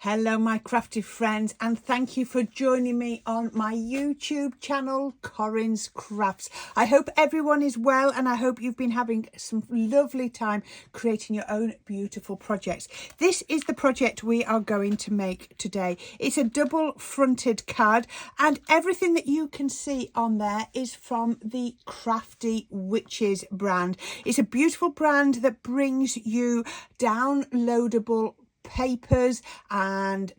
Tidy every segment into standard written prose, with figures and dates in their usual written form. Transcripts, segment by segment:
Hello my crafty friends, and thank you for joining me on my YouTube channel Corrine's Crafts. I hope everyone is well, and I hope you've been having some lovely time creating your own beautiful projects. This is the project we are going to make today. It's a double fronted card, and everything that you can see on there is from the Crafty Witches brand. It's a beautiful brand that brings you downloadable papers and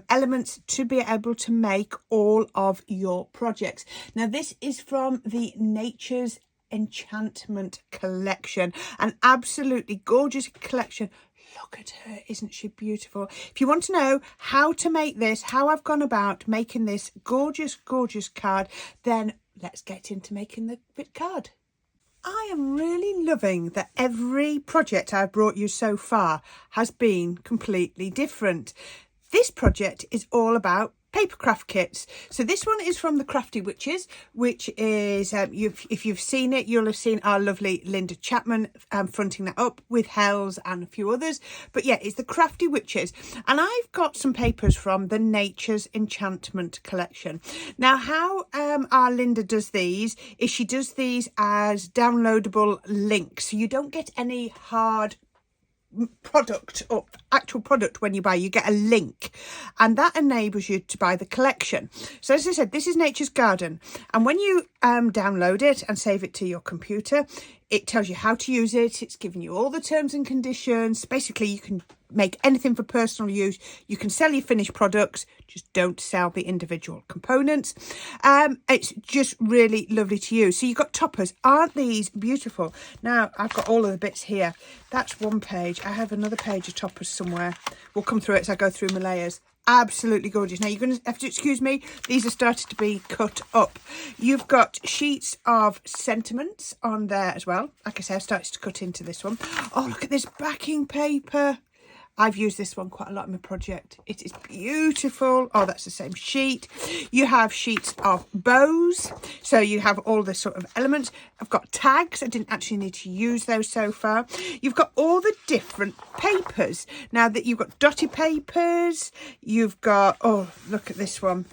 elements to be able to make all of your projects. Now this is from the Nature's Enchantment collection, an absolutely gorgeous collection. Look at her, isn't she beautiful? If you want to know how to make this, how I've gone about making this gorgeous card, then let's get into making the card. I am really loving that every project I've brought you so far has been completely different. This project is all about paper craft kits. So this one is from the Crafty Witches, which is, if you've seen it, you'll have seen our lovely Linda Chapman fronting that up with Hells and a few others. But yeah, it's the Crafty Witches. And I've got some papers from the Nature's Enchantment collection. Now, how our Linda does these is she does these as downloadable links. So you don't get any hard product or actual product when you buy. You get a link, and that enables you to buy the collection. So as I said, this is Nature's Garden, and when you download it and save it to your computer, it tells you how to use it. It's giving you all the terms and conditions. Basically, you can make anything for personal use. You can sell your finished products, just don't sell the individual components. It's just really lovely to use. So you've got toppers. Aren't these beautiful? Now, I've got all of the bits here. That's one page. I have another page of toppers somewhere. We'll come through it as I go through my layers. Absolutely gorgeous. Now, you're going to have to excuse me. These are started to be cut up. You've got sheets of sentiments on there as well. Like I say, I've started to cut into this one. Oh, look at this backing paper. I've used this one quite a lot in my project. It is beautiful. Oh, that's the same sheet. You have sheets of bows. So you have all the sort of elements. I've got tags. I didn't actually need to use those so far. You've got all the different papers. Now that you've got dotty papers, you've got, oh, look at this one.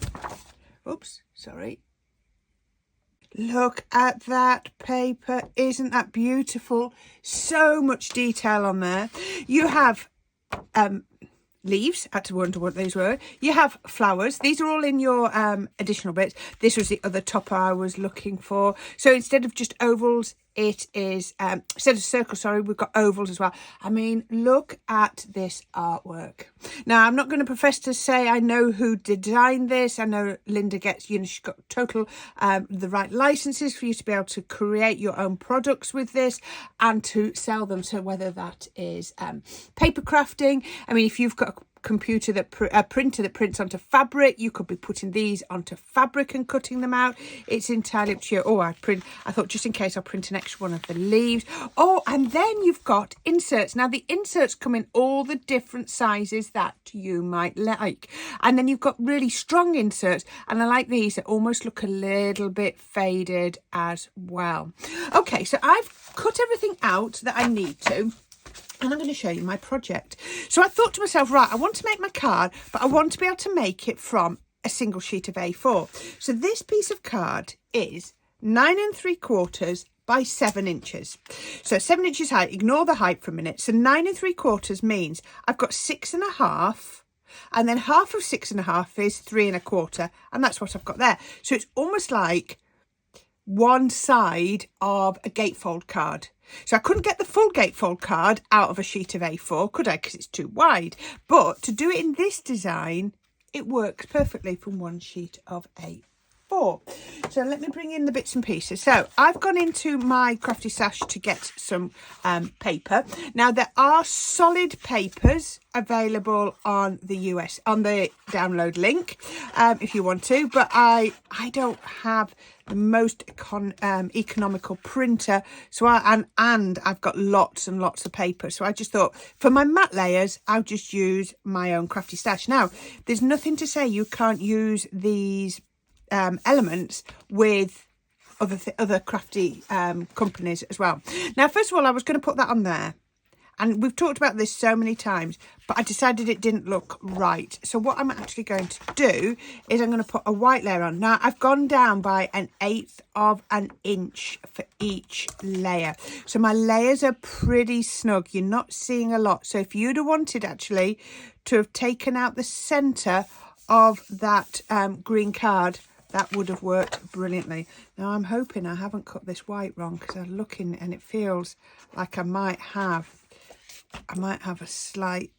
Oops, sorry. Look at that paper. Isn't that beautiful? So much detail on there. You have leaves. I had to wonder what these were. You have flowers. These are all in your additional bits. This was the other topper I was looking for. So instead of just ovals, it is instead of circles, sorry, we've got ovals as well. I mean, look at this artwork. Now, I'm not going to profess to say I know who designed this. I know Linda gets, you know, she's got total the right licenses for you to be able to create your own products with this and to sell them. So whether that is paper crafting, I mean, if you've got a computer that a printer that prints onto fabric, you could be putting these onto fabric and cutting them out. It's entirely up to you. Oh, I thought just in case I'll print an extra one of the leaves. Oh, and then you've got inserts. Now the inserts come in all the different sizes that you might like, and then you've got really strong inserts, and I like these that almost look a little bit faded as well. Okay, so I've cut everything out that I need to, and I'm going to show you my project. So I thought to myself, right, I want to make my card, but I want to be able to make it from a single sheet of A4. So this piece of card is 9 3/4 by 7 inches. So 7 inches high, ignore the height for a minute. So 9 3/4 means I've got 6.5, and then half of 6.5 is 3 1/4. And that's what I've got there. So it's almost like one side of a gatefold card. So I couldn't get the full gatefold card out of a sheet of A4, could I? Because it's too wide. But to do it in this design, it works perfectly from one sheet of A4. So let me bring in the bits and pieces. So I've gone into my crafty stash to get some paper. Now there are solid papers available on the download link if you want to, but I don't have the most economical printer, so I've got lots and lots of paper, so I just thought for my matte layers I'll just use my own crafty stash. Now there's nothing to say you can't use these elements with other crafty companies as well. Now first of all, I was going to put that on there, And we've talked about this so many times, but I decided it didn't look right. So what I'm actually going to do is I'm going to put a white layer on. Now, I've gone down by 1/8 of an inch for each layer. So my layers are pretty snug. You're not seeing a lot. So if you'd have wanted actually to have taken out the centre of that green card, that would have worked brilliantly. Now, I'm hoping I haven't cut this white wrong, because I'm looking and it feels like I might have a slight...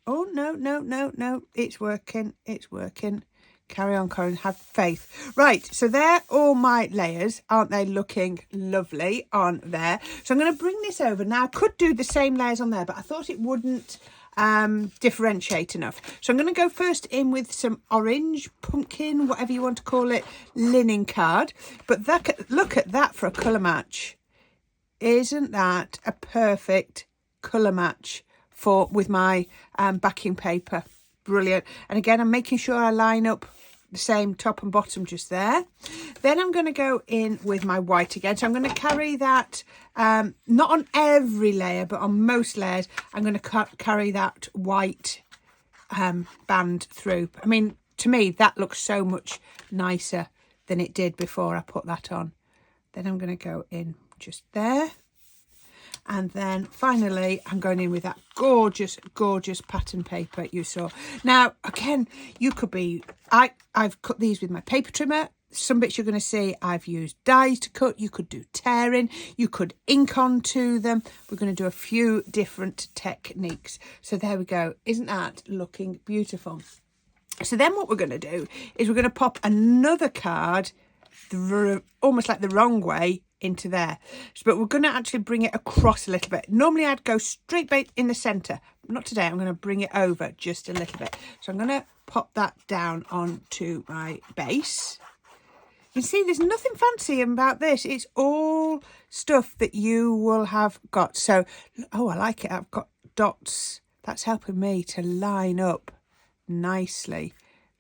Oh, no. It's working. It's working. Carry on, Corrine. Have faith. Right, so they're all my layers. Aren't they looking lovely on there? So I'm going to bring this over. Now, I could do the same layers on there, but I thought it wouldn't differentiate enough. So I'm going to go first in with some orange, pumpkin, whatever you want to call it, linen card. But that, look at that for a colour match. Isn't that a perfect colour match with my backing paper? Brilliant. And again, I'm making sure I line up the same top and bottom just there. Then I'm going to go in with my white again. So I'm going to carry that, not on every layer, but on most layers, I'm going to carry that white band through. I mean, to me, that looks so much nicer than it did before I put that on. Then I'm going to go in just there. And then finally, I'm going in with that gorgeous, gorgeous pattern paper you saw. Now, again, you could be... I've cut these with my paper trimmer. Some bits you're going to see I've used dies to cut. You could do tearing. You could ink onto them. We're going to do a few different techniques. So there we go. Isn't that looking beautiful? So then what we're going to do is we're going to pop another card almost like the wrong way into there, but we're going to actually bring it across a little bit. Normally I'd go straight back in the centre, but not today. I'm going to bring it over just a little bit. So I'm going to pop that down onto my base. You can see there's nothing fancy about this. It's all stuff that you will have got. So, oh, I like it. I've got dots. That's helping me to line up nicely.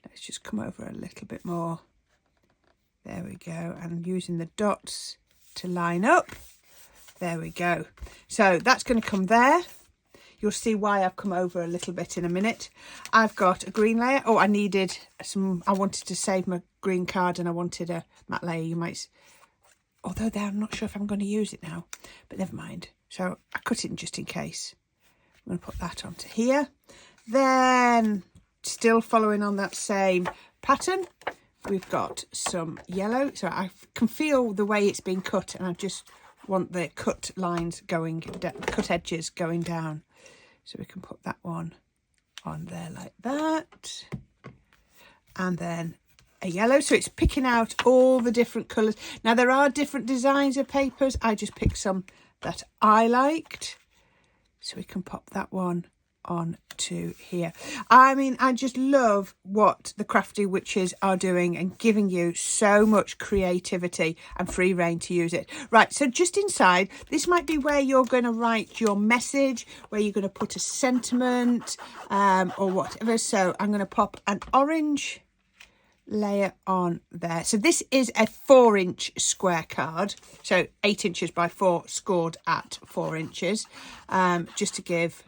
Let's just come over a little bit more. There we go. And using the dots to line up. There we go. So that's going to come there. You'll see why I've come over a little bit in a minute. I've got a green layer. Oh, I needed some... I wanted to save my green card and I wanted a matte layer. You might... Although there, I'm not sure if I'm going to use it now. But never mind. So I cut it just in case. I'm going to put that onto here. Then, still following on that same pattern, we've got some yellow. So I can feel the way it's been cut, and I just want the cut lines going, cut edges going down. So we can put that one on there like that. And then a yellow. So it's picking out all the different colours. Now there are different designs of papers. I just picked some that I liked. So we can pop that one on to here. I mean, I just love what the Crafty Witches are doing and giving you so much creativity and free rein to use it. Right, so just inside, this might be where you're going to write your message, where you're going to put a sentiment or whatever. So I'm going to pop an orange layer on there. So this is a 4-inch square card, so 8 inches by 4 scored at 4 inches, just to give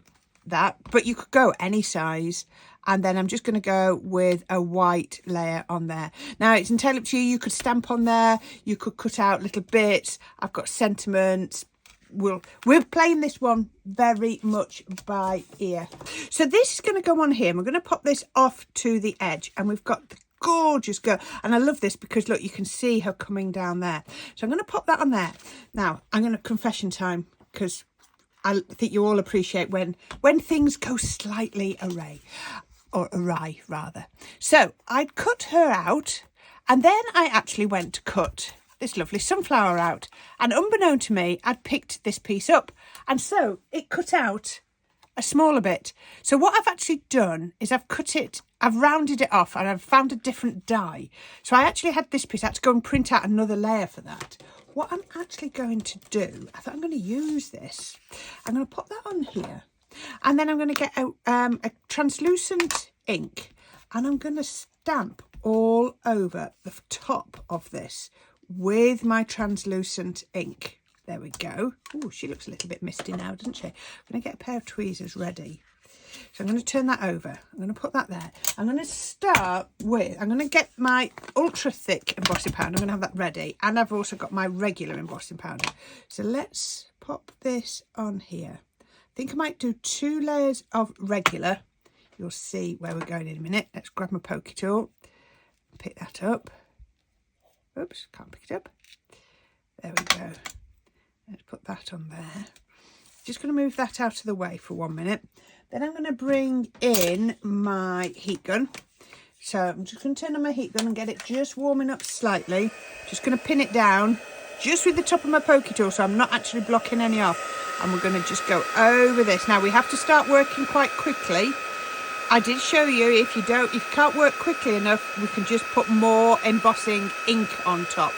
that, but you could go any size. And then I'm just going to go with a white layer on there. Now it's entirely up to you. You could stamp on there, you could cut out little bits. I've got sentiments. We're playing this one very much by ear. So this is going to go on here. We're going to pop this off to the edge, and we've got the gorgeous girl, and I love this because look, you can see her coming down there. So I'm going to pop that on there. Now I'm going to confession time, because I think you all appreciate when things go slightly awry. So I'd cut her out, and then I actually went to cut this lovely sunflower out, and unbeknown to me, I'd picked this piece up, and so it cut out a smaller bit. So what I've actually done is I've rounded it off, and I've found a different die. So I actually had this piece. I had to go and print out another layer for that. What I'm actually going to do, I thought I'm going to use this. I'm going to put that on here, and then I'm going to get a translucent ink, and I'm going to stamp all over the top of this with my translucent ink. There we go. Oh, she looks a little bit misty now, doesn't she? I'm going to get a pair of tweezers ready. So I'm going to turn that over. I'm going to put that there. I'm going to start with, I'm going to get my ultra thick embossing powder. I'm going to have that ready. And I've also got my regular embossing powder. So let's pop this on here. I think I might do 2 layers of regular. You'll see where we're going in a minute. Let's grab my pokey tool. Pick that up. Oops, can't pick it up. There we go. Let's put that on there. Just going to move that out of the way for 1 minute. Then I'm going to bring in my heat gun. So I'm just going to turn on my heat gun and get it just warming up slightly. Just going to pin it down just with the top of my pokey tool, so I'm not actually blocking any off. And we're going to just go over this. Now we have to start working quite quickly. I did show you if you can't work quickly enough, we can just put more embossing ink on top.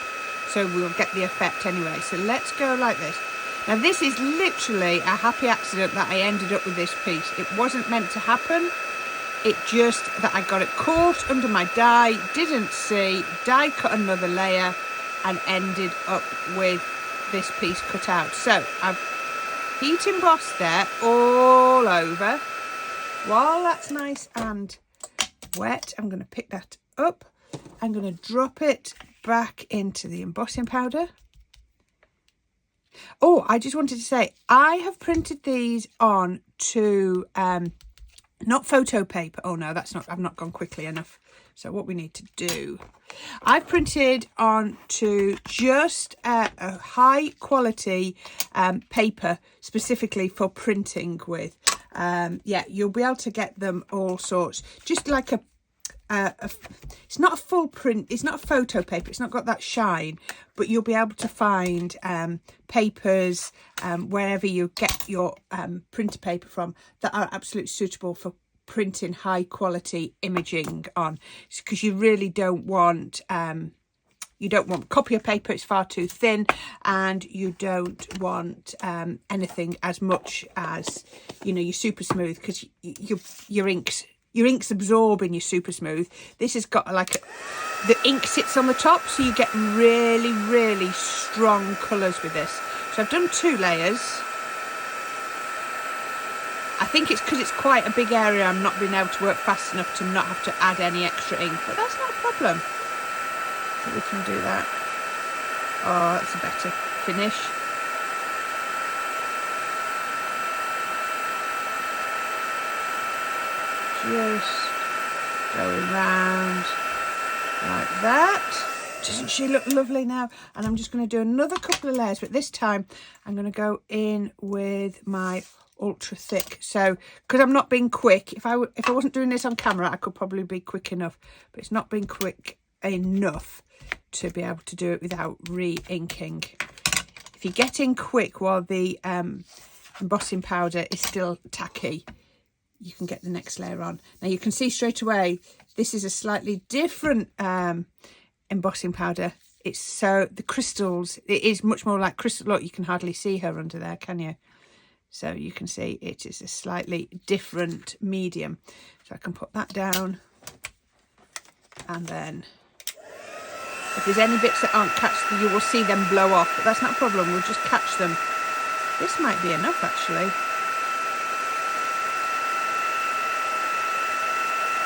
So we'll get the effect anyway. So let's go like this. Now this is literally a happy accident that I ended up with this piece. It wasn't meant to happen. It just that I got it caught under my die, didn't see, die cut another layer and ended up with this piece cut out. So I've heat embossed there all over. While that's nice and wet, I'm going to pick that up. I'm going to drop it back into the embossing powder. Oh, I just wanted to say, I have printed these on to, not photo paper. Oh no, that's not, I've not gone quickly enough. So what we need to do, I've printed on to just a high quality paper specifically for printing with. Yeah, you'll be able to get them all sorts. Just like it's not a full print, it's not a photo paper, it's not got that shine, but you'll be able to find papers wherever you get your printer paper from that are absolutely suitable for printing high quality imaging on, because you really don't want copier paper, it's far too thin, and you don't want anything as much as, you know, your super smooth, because your inks absorb in your super smooth. This has got like the ink sits on the top, so you get really, really strong colours with this. So I've done 2 layers. I think it's because it's quite a big area, I'm not being able to work fast enough to not have to add any extra ink, but that's not a problem. So we can do that. Oh, that's a better finish. Just going round like that. Doesn't she look lovely now? And I'm just going to do another couple of layers, but this time I'm going to go in with my ultra thick. So because I'm not being quick, if I wasn't doing this on camera, I could probably be quick enough, but it's not being quick enough to be able to do it without re-inking. If you get in quick while the embossing powder is still tacky, you can get the next layer on. Now you can see straight away this is a slightly different embossing powder. It's so the crystals, it is much more like crystal. Look, you can hardly see her under there, can you? So you can see it is a slightly different medium. So I can put that down, and then if there's any bits that aren't catched, you will see them blow off, but that's not a problem. We'll just catch them. This might be enough actually.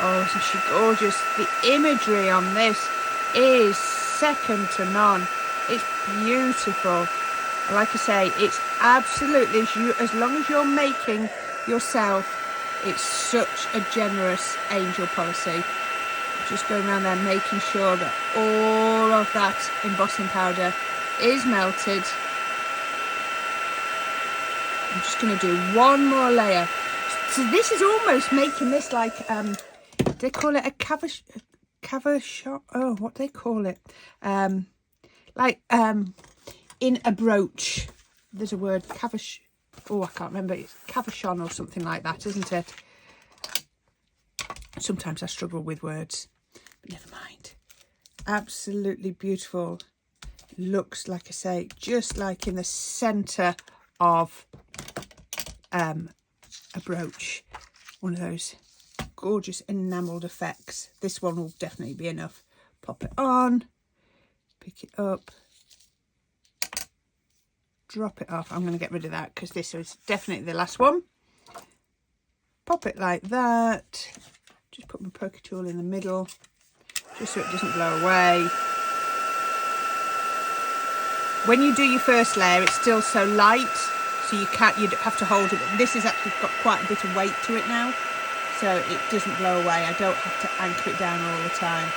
Oh, isn't she gorgeous? The imagery on this is second to none. It's beautiful. Like I say, it's absolutely, as long as you're making yourself, it's such a generous angel policy. Just going around there making sure that all of that embossing powder is melted. I'm just going to do one more layer. So this is almost making this like, they call it a cabochon. Oh, what do they call it? Like in a brooch. There's a word, cabochon. Oh, I can't remember. It's cabochon or something like that, isn't it? Sometimes I struggle with words, but never mind. Absolutely beautiful. Looks, like I say, just like in the centre of a brooch. One of those gorgeous enamelled effects. This one will definitely be enough. Pop it on, pick it up, drop it off. I'm going to get rid of that because this is definitely the last one. Pop it like that. Just put my poker tool in the middle, just so it doesn't blow away. When you do your first layer, it's still so light, so you have to hold it. But this has actually got quite a bit of weight to it now, so it doesn't blow away. I don't have to anchor it down all the time.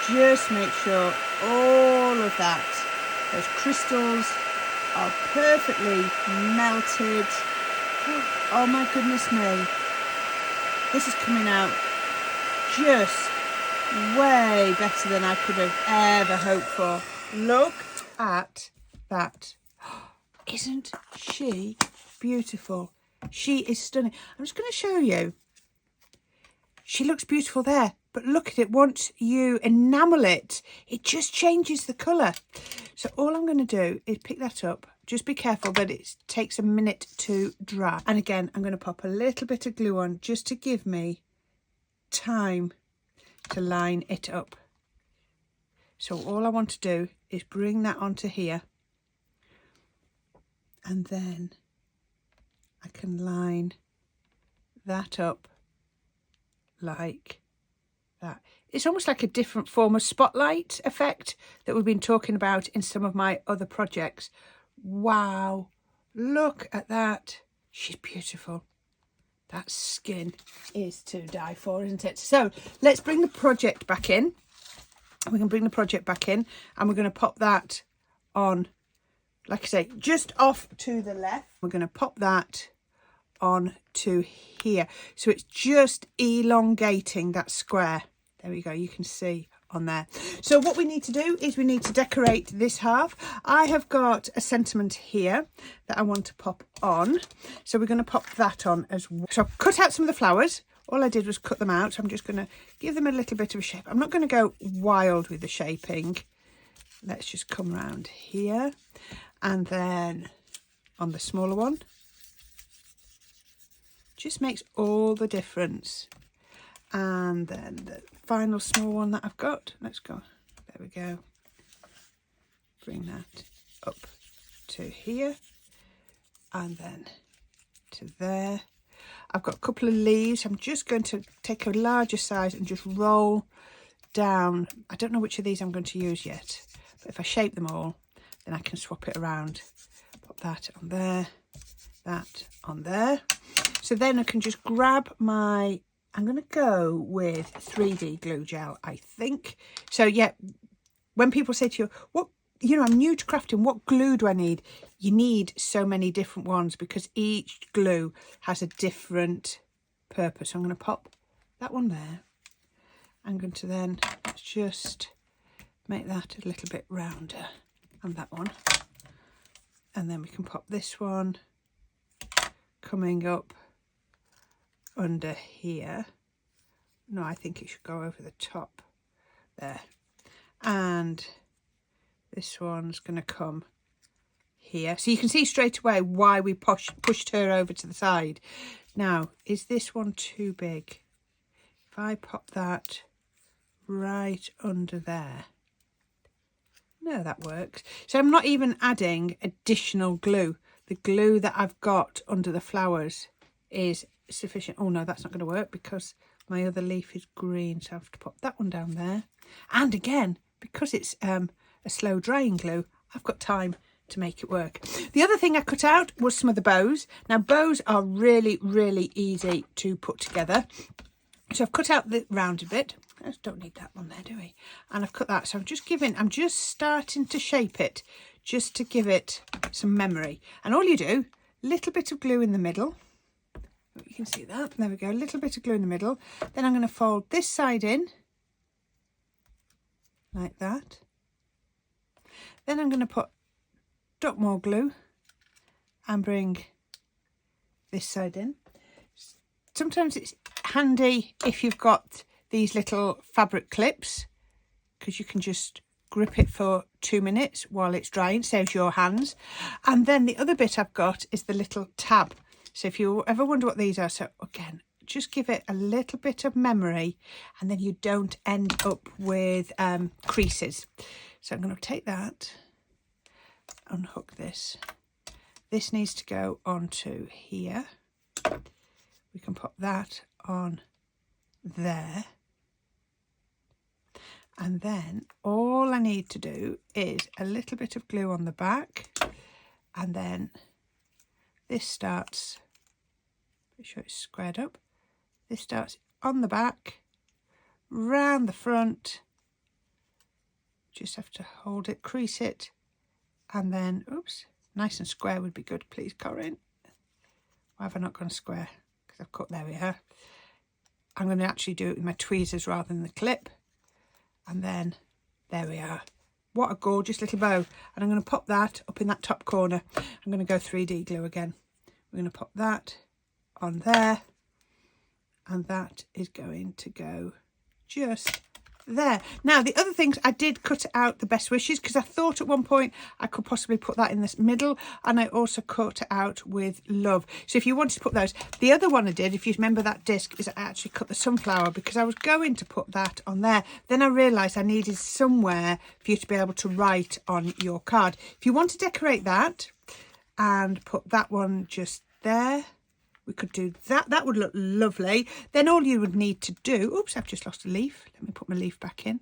Just make sure all of that, those crystals are perfectly melted. Oh my goodness me. This is coming out just way better than I could have ever hoped for. Look at that. Isn't she beautiful? She is stunning. I'm just going to show you. She looks beautiful there, but look at it. Once you enamel it, it just changes the colour. So all I'm going to do is pick that up. Just be careful that it takes a minute to dry. And again, I'm going to pop a little bit of glue on just to give me time to line it up. So all I want to do is bring that onto here, and then I can line that up like that. It's almost like a different form of spotlight effect that we've been talking about in some of my other projects. Wow, look at that. She's beautiful. That skin is to die for, isn't it? So let's bring the project back in. We can bring the project back in, and we're going to pop that on, like I say, just off to the left. We're going to pop that on to here. So it's just elongating that square. There we go. You can see on there. So what we need to do is we need to decorate this half. I have got a sentiment here that I want to pop on. So we're going to pop that on as well. So I've cut out some of the flowers. All I did was cut them out. So I'm just going to give them a little bit of a shape. I'm not going to go wild with the shaping. Let's just come around here. And then on the smaller one. Just makes all the difference. And then the final small one that I've got. Let's go. There we go. Bring that up to here. And then to there. I've got a couple of leaves. I'm just going to take a larger size and just roll down. I don't know which of these I'm going to use yet, but if I shape them all, then I can swap it around. Pop that on there, that on there. So then I can just grab my, I'm going to go with 3D glue gel, I think. So yeah, when people say to you, what, you know, I'm new to crafting, what glue do I need? You need so many different ones because each glue has a different purpose. So I'm going to pop that one there. I'm going to then just make that a little bit rounder, and that one. And then we can pop this one coming up under here. No, I think it should go over the top there. And this one's going to come here. So you can see straight away why we pushed her over to the side. Now, is this one too big? If I pop that right under there. No, that works. So I'm not even adding additional glue. The glue that I've got under the flowers is sufficient. Oh no, that's not going to work because my other leaf is green. So I have to pop that one down there. And again, because it's a slow drying glue, I've got time to make it work. The other thing I cut out was some of the bows. Now bows are really, really easy to put together. So I've cut out the rounded bit. I don't need that one there, do we? And I've cut that. So I'm just starting to shape it just to give it some memory. And all you do, little bit of glue in the middle. You can see that. There we go. A little bit of glue in the middle. Then I'm going to fold this side in like that. Then I'm going to put dot more glue and bring this side in. Sometimes it's handy if you've got these little fabric clips because you can just grip it for 2 minutes while it's drying, saves your hands. And then the other bit I've got is the little tab. So if you ever wonder what these are, so again, just give it a little bit of memory and then you don't end up with creases. So I'm going to take that, unhook this, This needs to go onto here. We can put that on there. And then all I need to do is a little bit of glue on the back. And then this starts, make sure it's squared up. This starts on the back, round the front. Just have to hold it, crease it. And then, oops, nice and square would be good, please, Corrine. Why have I not gone square? Because I've cut, there we are. I'm going to actually do it with my tweezers rather than the clip. And then there we are. What a gorgeous little bow. And I'm going to pop that up in that top corner. I'm going to go 3D glue again. We're going to pop that on there. And that is going to go just there. Now, the other things, I did cut out the best wishes because I thought at one point I could possibly put that in this middle, and I also cut out with love. So if you wanted to put those, the other one I did, if you remember that disc, is I actually cut the sunflower because I was going to put that on there. Then I realised I needed somewhere for you to be able to write on your card. If you want to decorate that and put that one just there, we could do that. That would look lovely. Then all you would need to do, oops, I've just lost a leaf. Let me put my leaf back in.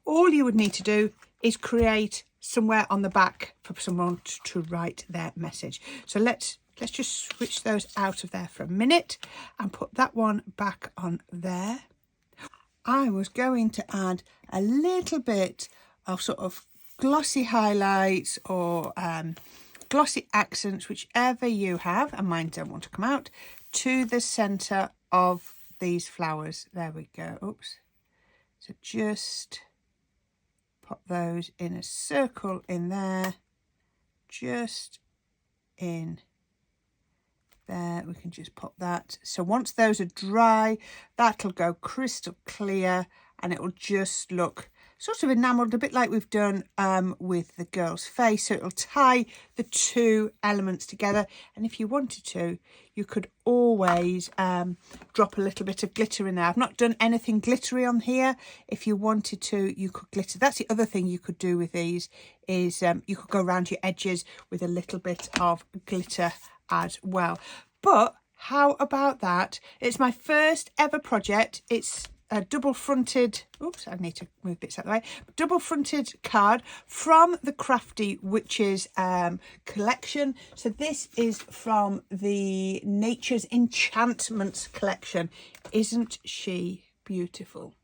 All you would need to do is create somewhere on the back for someone to write their message. So let's just switch those out of there for a minute and put that one back on there. I was going to add a little bit of sort of glossy highlights or glossy accents, whichever you have, and mine don't want to come out, to the centre of these flowers. There we go. Oops. So just pop those in a circle in there, just in there. We can just pop that. So once those are dry, that'll go crystal clear and it will just look sort of enamelled, a bit like we've done with the girl's face. So it'll tie the two elements together. And if you wanted to, you could always drop a little bit of glitter in there. I've not done anything glittery on here. If you wanted to, you could glitter. That's the other thing you could do with these is you could go around your edges with a little bit of glitter as well. But how about that? It's my first ever project. It's a double fronted, oops, I need to move bits out of the way, double fronted card from the Crafty Witches collection. So this is from the Nature's Enchantments collection. Isn't she beautiful?